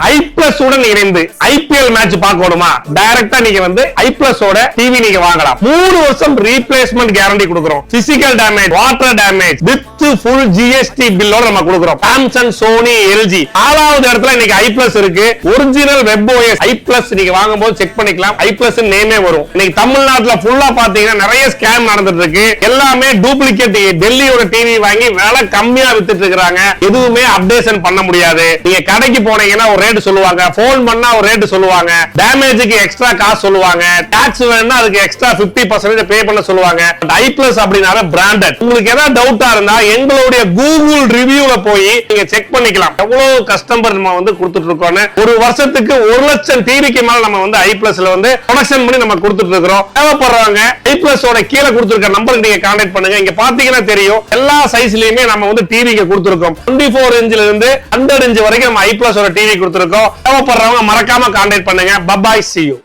ஐபிளஸ் உடன் இணைந்து IPL match பார்க்கணுமா? டைரக்டா நீங்க வந்து ஐபிளஸ் ஓட டிவி நீங்க வாங்கலாம். 3 வருஷம் ரீப்ளேஸ்மெண்ட் கேரண்டி கொடுக்கிறோம். Physical damage, water damage with full GST பில்லோட நம்ம கொடுக்கிறோம். சாம்சங், சோனி, எல்ஜி 4வது இடத்துல இன்னைக்கு ஐபிளஸ் இருக்கு. ஒரிஜினல் வெப் ஓஎஸ் ஐபிளஸ் நீங்க வாங்கும்போது செக் பண்ணிக்கலாம். ஐபிளஸ் நேமே வரும். இன்னைக்கு தமிழ்நாட்டுல ஃபுல்லா பாத்தீங்கன்னா நிறைய ஸ்கேம் நடந்துட்டு இருக்கு. எல்லாமே டூப்ளிகேட் டெல்லியோட டிவி வாங்கி விலை கம்மியா வித்துட்டு இருக்காங்க. எதுவுமே அப்டேஷன் பண்ண முடியாது. நீங்க கடைக்கு போனீங்கன்னா ஒரு ரேட் சொல்லுவாங்க, போன் பண்ணா ஒரு ரேட் சொல்லுவாங்க, டேமேஜுக்கு எக்ஸ்ட்ரா காசு சொல்லுவாங்க, டாக்ஸ் வேணும்னா அதுக்கு எக்ஸ்ட்ரா 50% பே பண்ண சொல்லுவாங்க. ஐபிளஸ் அப்படினால பிராண்டட். உங்களுக்கு ஏதாவது டவுட்டா இருந்தா எங்களுடைய கூகுள் ரிவ்யூல போய் நீங்க செக் பண்ணிக்கலாம். எவ்வளவு கஸ்டமர் நம்ம வந்து கொடுத்துட்டு இருக்கோம். ஒரு வருஷத்துக்கு 1 லட்சம் டிவிக்கு மேல நம்ம வந்து ஐபிளஸ்ல வந்து ப்ரொடக்ஷன் பண்ணி நம்ம கொடுத்துட்டு இருக்கிறோம். தேவைப்படுறவங்க ஐபிளஸோட கீழே கொடுத்திருக்க நம்பருக்கு நீங்க கான்டாக்ட் பண்ணுங்க. இங்க பாத்தீங்கன்னா தெரியும் எல்லா சைஸ்லயுமே நம்ம வந்து டிவிக்கு கொடுத்திருக்கோம். 24 இன்ச்ல இருந்து 100 இன்ச் வரைக்கும் நம்ம ஐபிளஸோட டிவி கொடுத்திருக்கோம். தேவைப்படுறவங்க மறக்காம கான்டாக்ட் பண்ணுங்க. Bye bye, see you.